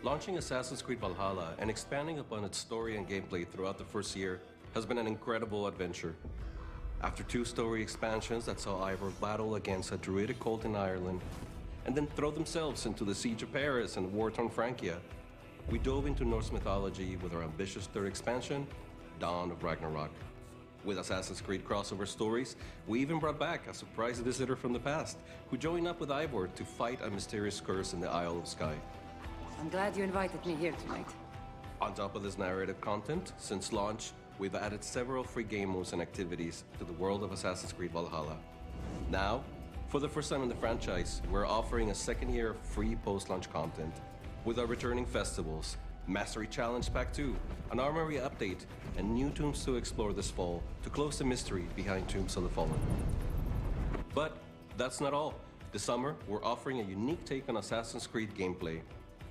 Launching Assassin's Creed Valhalla and expanding upon its story and gameplay throughout the first year has been an incredible adventure. After 2 story expansions that saw Ivor battle against a druidic cult in Ireland, and then throw themselves into the Siege of Paris and war-torn Francia, we dove into Norse mythology with our ambitious 3rd expansion, Dawn of Ragnarok. With Assassin's Creed crossover stories, we even brought back a surprise visitor from the past, who joined up with Ivor to fight a mysterious curse in the Isle of Skye. I'm glad you invited me here tonight. On top of this narrative content, since launch, we've added several free game modes and activities to the world of Assassin's Creed Valhalla. Now, for the first time in the franchise, we're offering a 2nd year of free post-launch content with our returning festivals, Mastery Challenge Pack 2, an Armory update, and new tombs to explore this fall to close the mystery behind Tombs of the Fallen. But that's not all. This summer, we're offering a unique take on Assassin's Creed gameplay.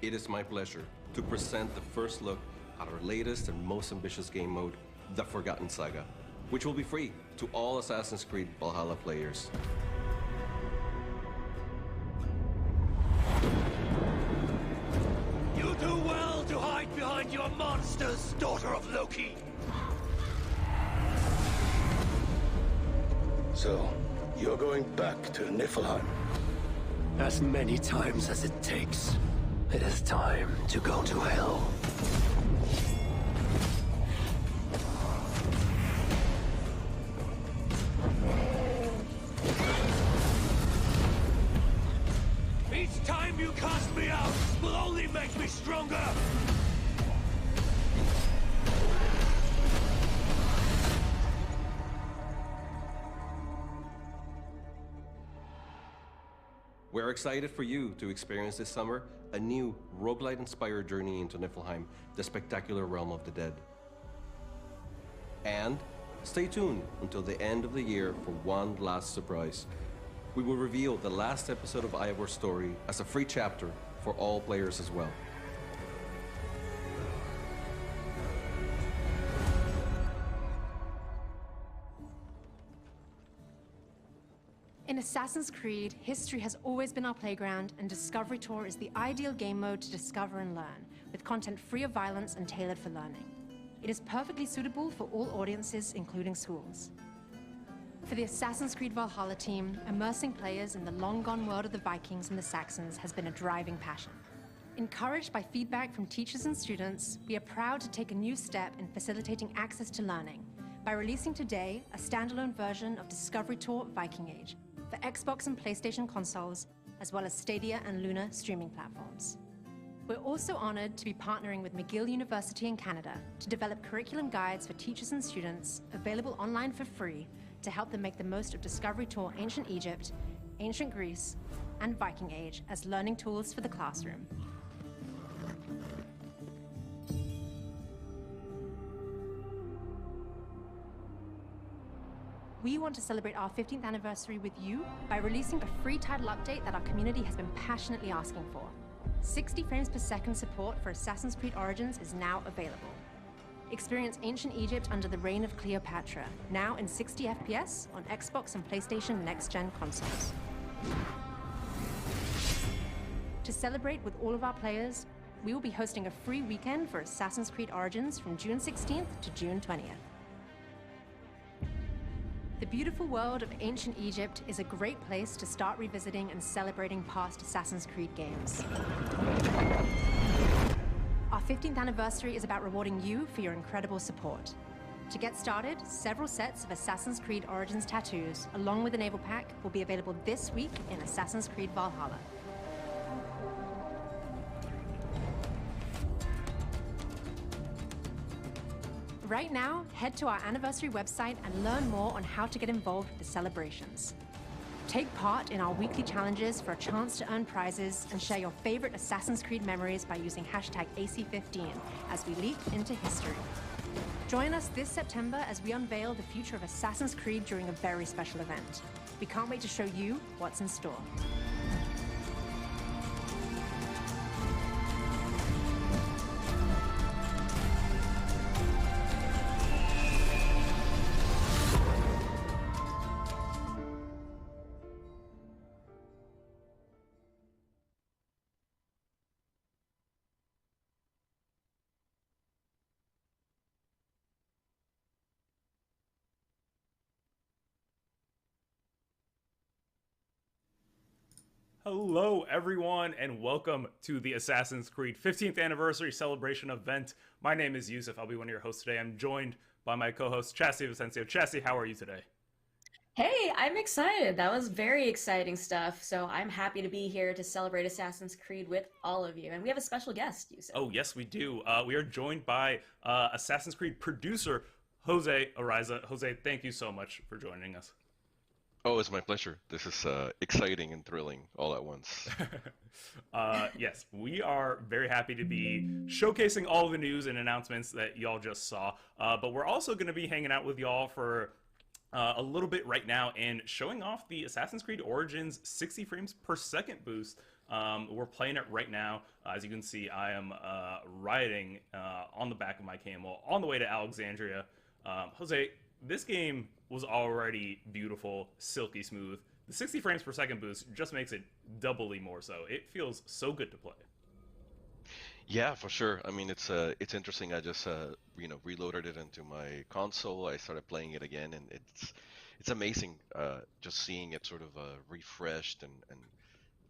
It is my pleasure to present the first look at our latest and most ambitious game mode, The Forgotten Saga, which will be free to all Assassin's Creed Valhalla players. You do well to hide behind your monsters, daughter of Loki! So, you're going back to Niflheim? As many times as it takes. It is time to go to hell. Each time you cast me out will only make me stronger! We're excited for you to experience this summer a new roguelite-inspired journey into Niflheim, the spectacular realm of the dead. And stay tuned until the end of the year for one last surprise. We will reveal the last episode of Ivor's story as a free chapter for all players as well. In Assassin's Creed, history has always been our playground, and Discovery Tour is the ideal game mode to discover and learn, with content free of violence and tailored for learning. It is perfectly suitable for all audiences, including schools. For the Assassin's Creed Valhalla team, immersing players in the long-gone world of the Vikings and the Saxons has been a driving passion. Encouraged by feedback from teachers and students, we are proud to take a new step in facilitating access to learning by releasing today a standalone version of Discovery Tour Viking Age for Xbox and PlayStation consoles, as well as Stadia and Luna streaming platforms. We're also honored to be partnering with McGill University in Canada to develop curriculum guides for teachers and students available online for free to help them make the most of Discovery Tour Ancient Egypt, Ancient Greece, and Viking Age as learning tools for the classroom. We want to celebrate our 15th anniversary with you by releasing a free title update that our community has been passionately asking for. 60 frames per second support for Assassin's Creed Origins is now available. Experience Ancient Egypt under the reign of Cleopatra, now in 60 FPS on Xbox and PlayStation next-gen consoles. To celebrate with all of our players, we will be hosting a free weekend for Assassin's Creed Origins from June 16th to June 20th. The beautiful world of ancient Egypt is a great place to start revisiting and celebrating past Assassin's Creed games. Our 15th anniversary is about rewarding you for your incredible support. To get started, several sets of Assassin's Creed Origins tattoos, along with a naval pack, will be available this week in Assassin's Creed Valhalla. Right now, head to our anniversary website and learn more on how to get involved with the celebrations. Take part in our weekly challenges for a chance to earn prizes and share your favorite Assassin's Creed memories by using hashtag AC15 as we leap into history. Join us this September as we unveil the future of Assassin's Creed during a very special event. We can't wait to show you what's in store. Hello, everyone, and welcome to the Assassin's Creed 15th anniversary celebration event. My name is Yusuf. I'll be one of your hosts today. I'm joined by my co-host, Chastity Vicencio. Chastity, how are you today? Hey, I'm excited. That was very exciting stuff. So I'm happy to be here to celebrate Assassin's Creed with all of you. And we have a special guest, you said. Oh, yes, we do. We are joined by Assassin's Creed producer, Jose Ariza. Jose, thank you so much for joining us. Oh, it's my pleasure. This is exciting and thrilling all at once. Yes, we are very happy to be showcasing all the news and announcements that y'all just saw. But we're also going to be hanging out with y'all for a little bit right now and showing off the Assassin's Creed Origins 60 frames per second boost. We're playing it right now. As you can see, I am riding on the back of my camel on the way to Alexandria. Jose, this game was already beautiful, silky smooth. The 60 frames per second boost just makes it doubly more so. It feels so good to play. Yeah, for sure. I mean, it's interesting. I just reloaded it into my console. I started playing it again, and it's amazing. Just seeing it sort of refreshed and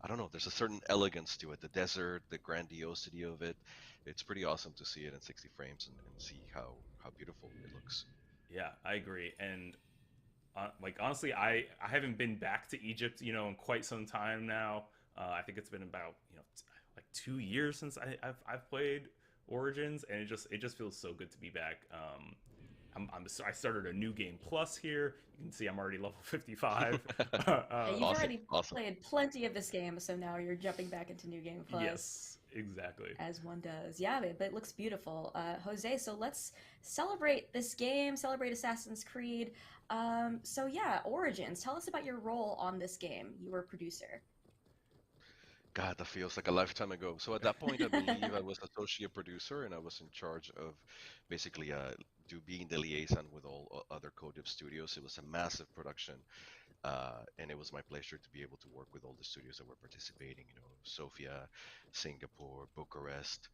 I don't know. There's a certain elegance to it. The desert, the grandiosity of it. It's pretty awesome to see it in 60 frames and see how beautiful it looks. Yeah, I agree. And like honestly, I haven't been back to Egypt, in quite some time now. I think it's been about like 2 years since I've played Origins, and it just feels so good to be back. I started a new game plus here. You can see I'm already level 55. Yeah, you've already Awesome. played plenty of this game, so now you're jumping back into New Game Plus. Yes, exactly. As one does. Yeah, but it looks beautiful. Jose, so let's celebrate this game, celebrate Assassin's Creed. So yeah, Origins. Tell us about your role on this game. You were a producer. God, that feels like a lifetime ago. So at that point, I believe I was associate producer, and I was in charge of basically being the liaison with all other Codip studios. It was a massive production, and it was my pleasure to be able to work with all the studios that were participating. Sofia, Singapore, Bucharest.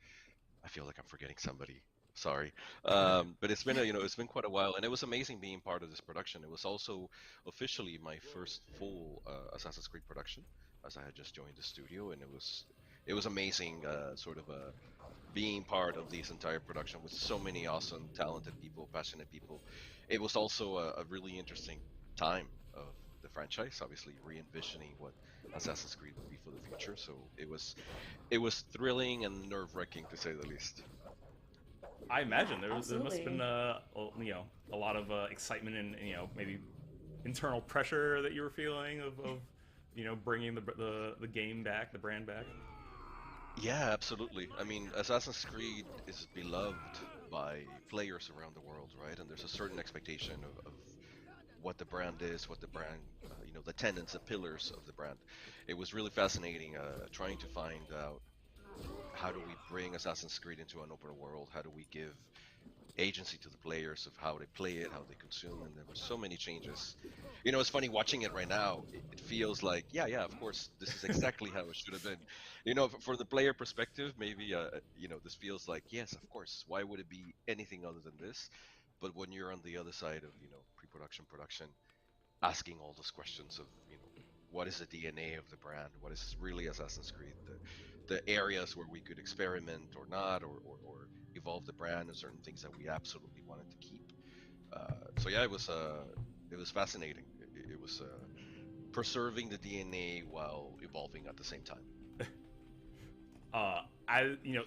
I feel like I'm forgetting somebody. Sorry, but it's been it's been quite a while, and it was amazing being part of this production. It was also officially my first full Assassin's Creed production, as I had just joined the studio, and it was amazing, being part of this entire production with so many awesome, talented people, passionate people. It was also a really interesting time of the franchise, obviously re-envisioning what Assassin's Creed would be for the future. So it was thrilling and nerve-wracking to say the least. I imagine there must have Absolutely. been a lot of excitement and maybe internal pressure that you were feeling of bringing the game back, the brand back. Yeah, absolutely. I mean, Assassin's Creed is beloved by players around the world, right? And there's a certain expectation of what the brand is, what the brand, the tenets, the pillars of the brand. It was really fascinating trying to find out how do we bring Assassin's Creed into an open world? How do we give agency to the players of how they play it, how they consume, and there were so many changes. It's funny watching it right now. It feels like, yeah, of course, this is exactly how it should have been. For the player perspective, maybe, this feels like, yes, of course. Why would it be anything other than this? But when you're on the other side of, pre-production, production, asking all those questions of, what is the DNA of the brand? What is really Assassin's Creed? The areas where we could experiment or not, or evolve the brand and certain things that we absolutely wanted to keep. So yeah, it was fascinating. It was preserving the DNA while evolving at the same time.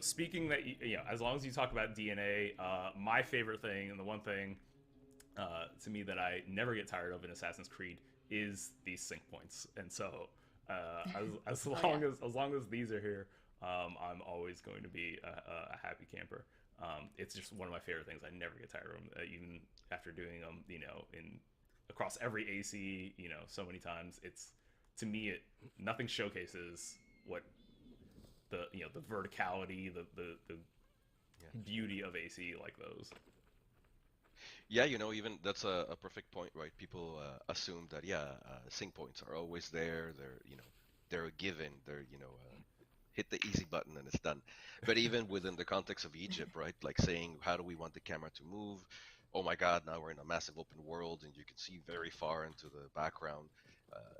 Speaking that as long as you talk about DNA, my favorite thing and the one thing to me that I never get tired of in Assassin's Creed is these sync points. And so as long as these are here, I'm always going to be a happy camper. It's just one of my favorite things. I never get tired of them, even after doing them, in across every AC, so many times. It's, to me, nothing showcases what the verticality, the beauty of AC like those. Yeah, even that's a perfect point, right? People assume that, sync points are always there. They're a given. They're, hit the easy button and it's done. But even within the context of Egypt, right? Like saying, how do we want the camera to move? Oh my God, now we're in a massive open world and you can see very far into the background,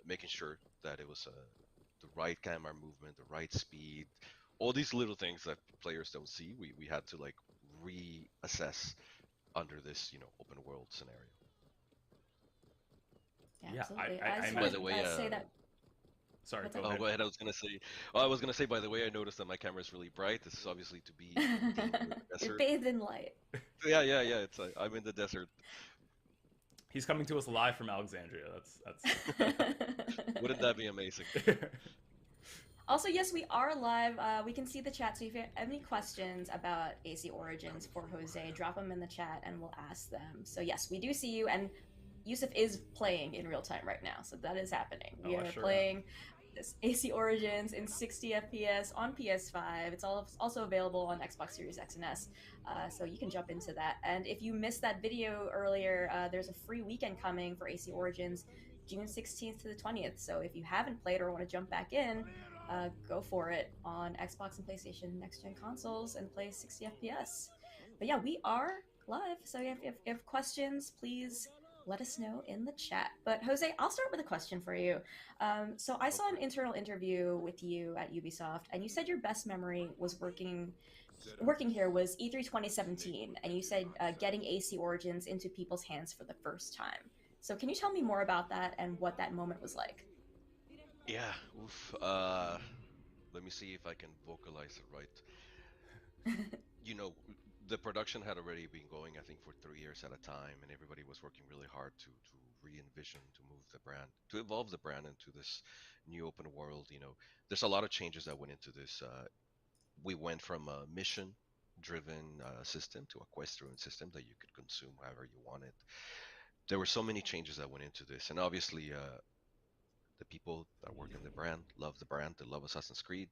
making sure that it was the right camera movement, the right speed, all these little things that players don't see. We had to like reassess under this, you know, open world scenario. Yeah, Absolutely. I just By wanted the to, way, say that. Sorry, What's go that? oh, ahead. go ahead. I was gonna say. By the way, I noticed that my camera is really bright. This is obviously to be in the You're desert. bathed in light. Yeah. It's I'm in the desert. He's coming to us live from Alexandria. That's Wouldn't that be amazing? Also, yes, we are live. We can see the chat, so if you have any questions about AC Origins for Jose, drop them in the chat and we'll ask them. So yes, we do see you, and Yusuf is playing in real time right now, so that is happening. We are sure playing this AC Origins in 60 FPS on PS5. It's also available on Xbox Series X and S, so you can jump into that. And if you missed that video earlier, there's a free weekend coming for AC Origins, June 16th to the 20th. So if you haven't played or want to jump back in, go for it on Xbox and PlayStation next-gen consoles and play 60 FPS. But yeah, we are live, so if you have questions, please let us know in the chat. But Jose, I'll start with a question for you. So I saw an internal interview with you at Ubisoft, and you said your best memory was working here was E3 2017, and you said getting AC Origins into people's hands for the first time. So can you tell me more about that and what that moment was like? Yeah. Oof. Let me see if I can vocalize it right. You know, the production had already been going, I think, for 3 years at a time, and everybody was working really hard to re-envision, to move the brand, to evolve the brand into this new open world. You know, there's a lot of changes that went into this. We went from a mission-driven system to a quest-driven system that you could consume however you wanted. There were so many changes that went into this, and obviously, the people that work in the brand, they love Assassin's Creed,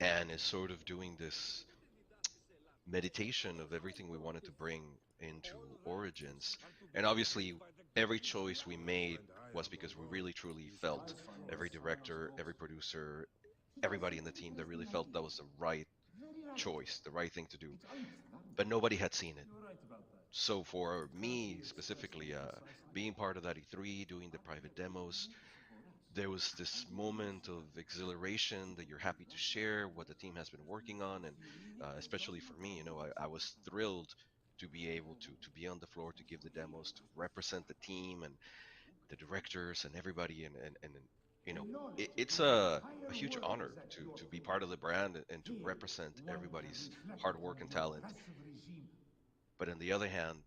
and is sort of doing this meditation of everything we wanted to bring into Origins. And obviously, every choice we made was because we really truly felt, every director, every producer, everybody in the team, that really felt that was the right choice, the right thing to do. But nobody had seen it. So for me specifically, being part of that E3, doing the private demos, there was this moment of exhilaration that you're happy to share what the team has been working on, and especially for me, you know, I was thrilled to be able to be on the floor, to give the demos, to represent the team and the directors and everybody, and you know, it's a huge honor to be part of the brand and to represent everybody's hard work and talent. But on the other hand,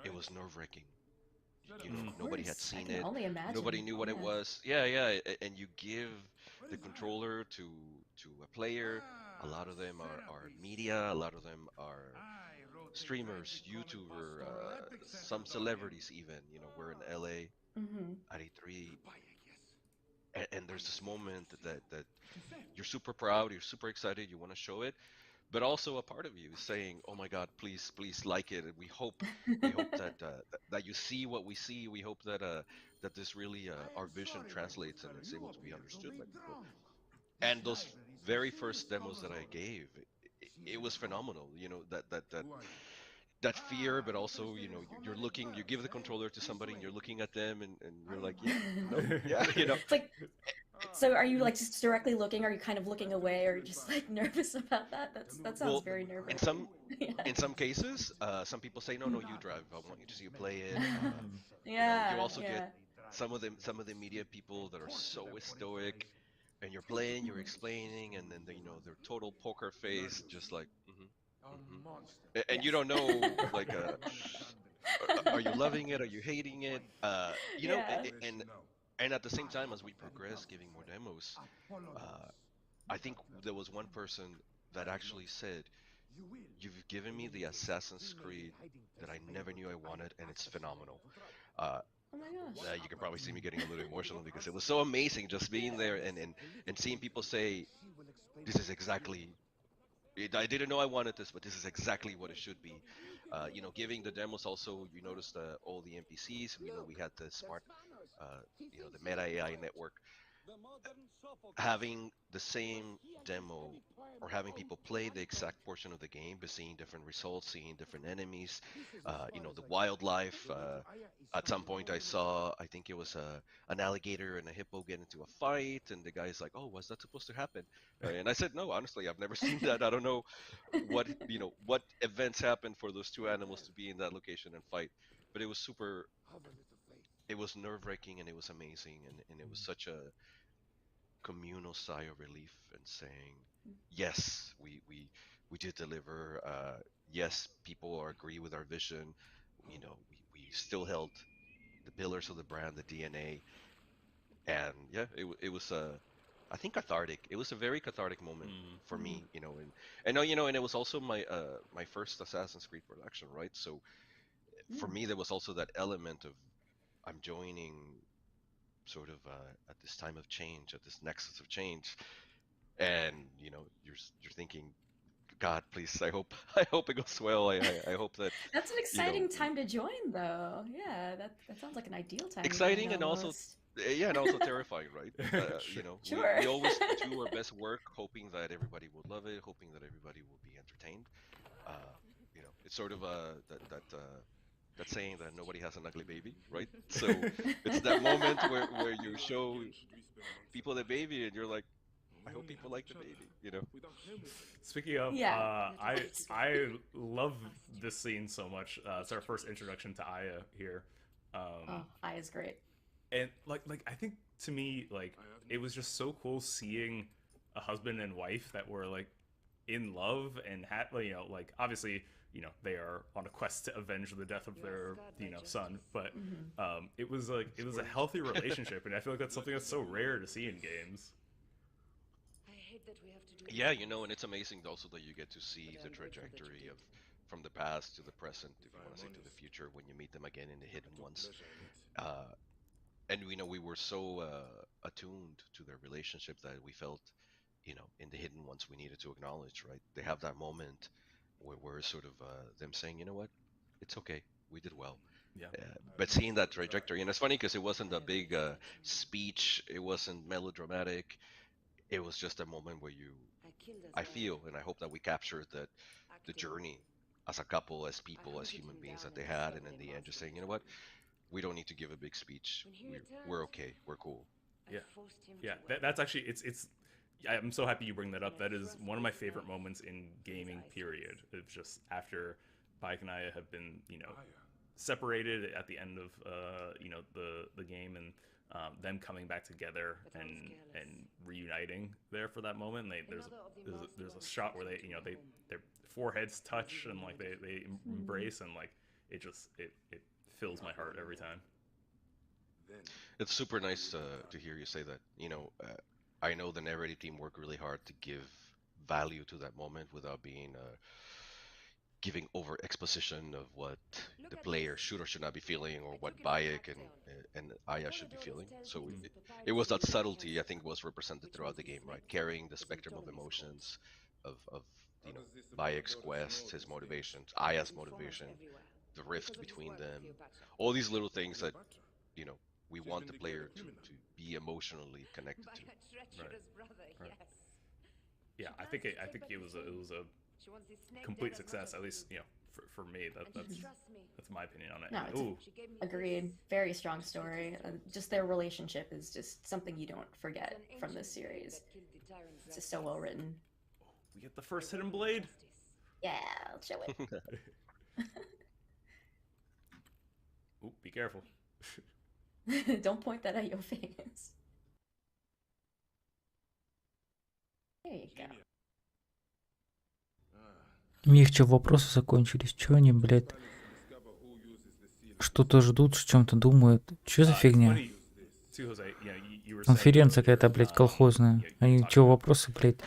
it was nerve-wracking. You know, nobody had I seen can it, only imagine. nobody knew what it was. And you give the controller to a player. A lot of them are media, a lot of them are streamers, YouTuber, some celebrities even. You know, we're in LA at E3, and there's this moment that you're super proud, you're super excited, you want to show it, but also a part of you is saying, "Oh my God, please like it." And we hope that that you see what we see. We hope that that this really our vision translates and is able to be understood by people. And those very first demos that I gave, it was phenomenal. You know, that fear, but also, you know, you're looking, you give the controller to somebody and you're looking at them, and you're like, yeah, no, yeah, you know. It's like, so are you like just directly looking? Are you kind of looking away, or just like nervous about that? That sounds very nervous. In some cases, some people say, no, you drive. I want you to see you play it. You know, Yeah, you also yeah. get some of the media people that are so stoic, and you're playing, you're explaining, and then they, you know, their total poker face, just like, and you Yes. don't know, like, are you loving it? Are you hating it? You know, Yeah. and at the same time, as we progress, giving more demos, I think there was one person that actually said, "You've given me the Assassin's Creed that I never knew I wanted, and it's phenomenal." Oh my gosh. You can probably see me getting a little emotional because it was so amazing just being there and seeing people say, "This is exactly. I didn't know I wanted this, but this is exactly what it should be." You know, giving the demos also, you noticed all the NPCs. We know we had the smart, you know, the Meta AI network. having the same demo or having people play the exact portion of the game but seeing different results, seeing different enemies, the wildlife. At some point I saw, I think it was an alligator and a hippo get into a fight, and the guy's like, oh, was that supposed to happen? And I said, no, honestly, I've never seen that. I don't know what events happened for those two animals to be in that location and fight, but it was super, it was nerve-wracking, and it was amazing, and it was such a communal sigh of relief and saying, yes, we did deliver. Yes, people agree with our vision. We still held the pillars of the brand, the DNA, and yeah, it was I think cathartic. It was a very cathartic moment for me, and it was also my first Assassin's Creed production, right? So for me, there was also that element of I'm joining sort of at this time of change, at this nexus of change, and you're thinking, God, please, I hope it goes well. I hope that That's an exciting time to join, though. Yeah, that sounds like an ideal time. exciting and also and also terrifying, right? Sure. We always do our best work, hoping that everybody will love it, hoping that everybody will be entertained. It's sort of that saying that nobody has an ugly baby, right? So it's that moment where you show people the baby and you're like, I hope people like the baby. Speaking of, I love this scene so much. It's our first introduction to Aya here. Aya's great. And like I think to me, like, it was just so cool seeing a husband and wife that were like in love and had, like, obviously, they are on a quest to avenge the death of their, son, but it was a healthy relationship, and I feel like that's something that's so rare to see in games. Yeah, and it's amazing also that you get to see the trajectory of from the past to the present, if you want to say to the future, when you meet them again in the Hidden Ones. And we were so attuned to their relationship that we felt, in the Hidden Ones, we needed to acknowledge, right? They have that moment where we're sort of them saying, you know what, it's okay, we did well. Yeah. But seeing that trajectory, and it's funny because it wasn't a big speech, it wasn't melodramatic. It was just a moment where I feel, and I hope that we captured that the journey as a couple, as people, as human beings that they had, and in the end, just saying, you know what, we don't need to give a big speech. We're okay. We're cool. Yeah. That's actually it's. I'm so happy you bring that up. That is one of my favorite moments in gaming. Period. It's just after Bayek and Aya have been, separated at the end of the game, and them coming back together and reuniting there for that moment. And there's a shot where their foreheads touch and like they embrace, and like it fills my heart every time. It's super nice to hear you say that. I know the narrative team worked really hard to give value to that moment without being giving over exposition of what the player should or should not be feeling, or what Bayek and Aya should be feeling. So it was that subtlety, I think, was represented throughout the game, right? Carrying the spectrum of emotions of Bayek's quest, his motivations, Aya's motivation, the rift between them, all these little things that we want the player to be emotionally connected to. Right. Yeah, I think it was a complete success, at least for me. That's my opinion on it. No, agreed. Very strong story. Just their relationship is just something you don't forget from this series. It's just so well written. We get the first hidden blade. Yeah, I'll show it. Ooh, be careful. Don't point that at your face. There you go. У них что, вопросы закончились? Че они, блядь, что-то ждут, о чем-то думают? Че за фигня? Конференция какая-то, блядь, колхозная. Они что, вопросы, блядь,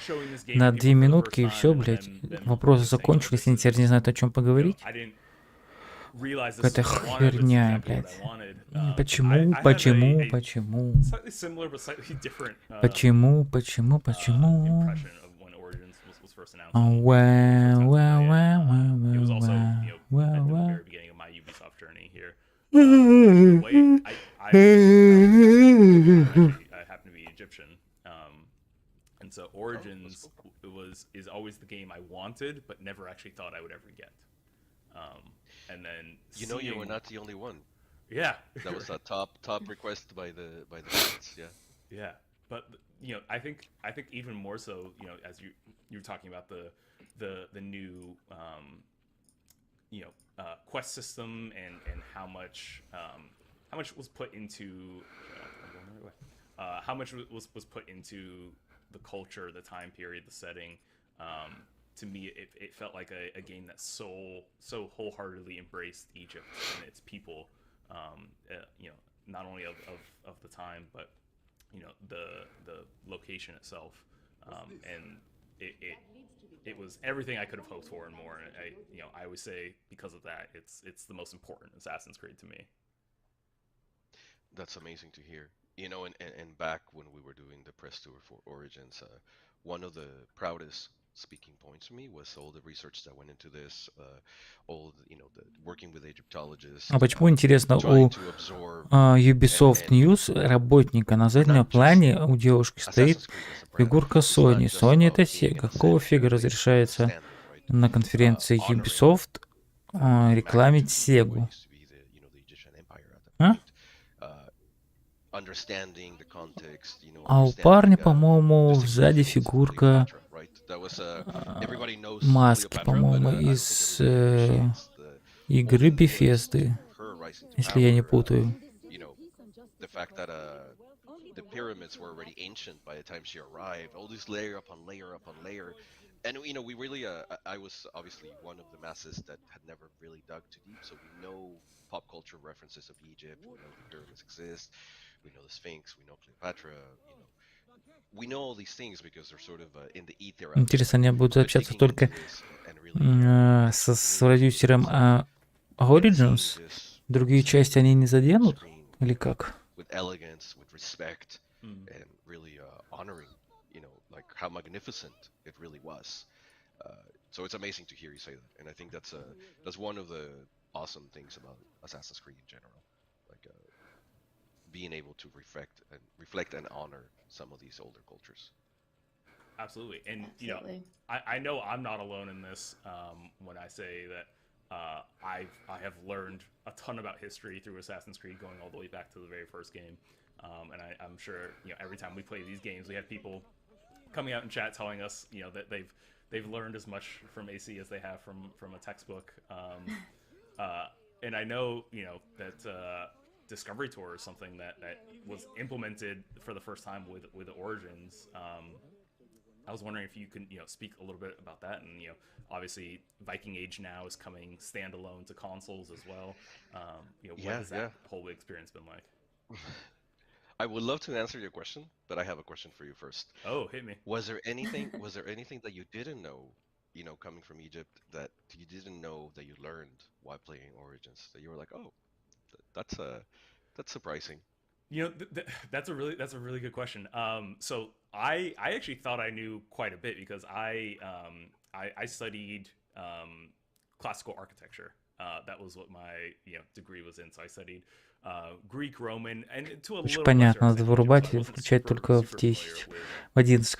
на 2 минутки и все, блядь. Вопросы закончились, они теперь не знают, о чем поговорить. Какая-то херня, блядь. Почему? It was also, at the very beginning of my Ubisoft journey here. I happen to be Egyptian. And so Origins is always the game I wanted, but never actually thought I would ever get. And then you were not the only one. Yeah, that was a top request by the fans. Yeah. Yeah, but I think even more so, as you're talking about the new quest system and how much was put into how much was put into the culture, the time period, the setting. To me, it felt like a game that so wholeheartedly embraced Egypt and its people. Not only of the time, but the location itself, and it was everything I could have hoped for and more. And I always say, because of that, it's the most important Assassin's Creed to me. That's amazing to hear. And back when we were doing the press tour for Origins, one of the proudest speaking points to me was all the research that went into this, all the working with Egyptologists. А почему, интересно, у Ubisoft News работника на заднем плане у девушки стоит фигурка Sony? Sony — это Sega. Какого фига разрешается на конференции Ubisoft рекламить Sega? А? А у парня, по-моему, сзади фигурка маски, по-моему, из игры Bethesdy, если я не путаю. The pyramids were already ancient by the time she arrived. All this layer upon layer upon layer, and we really, I was obviously one of the masses that had never really dug too deep, so we know pop culture references of Egypt. We know the pyramids exist. We know the Sphinx. We know Cleopatra. We know all these things because they're sort of in the ether. Интересно, они будут общаться только с продюсером Origins? Другие части они не заденут? Или как? With elegance, with respect, and really honoring, like how magnificent it really was. So it's amazing to hear you say that, and I think that's one of the awesome things about Assassin's Creed in general, like being able to reflect and honor some of these older cultures. Absolutely, and I know I'm not alone in this when I say that. I have learned a ton about history through Assassin's Creed, going all the way back to the very first game, and I'm sure every time we play these games, we have people coming out in chat telling us that they've learned as much from AC as they have from a textbook, and I know that Discovery Tour is something that was implemented for the first time with Origins. I was wondering if you can, speak a little bit about that, and obviously Viking Age now is coming standalone to consoles as well. What has that whole experience been like? I would love to answer your question, but I have a question for you first. Oh, hit me. Was there anything that you didn't know, coming from Egypt, that you didn't know that you learned while playing Origins, that you were like, oh, that's surprising? That's a really good question. So I actually thought I knew quite a bit because I studied classical architecture. That was what my degree was in. So I studied Greek, Roman, and to a little Понятно, надо вырубать и включать только в 10, в 11.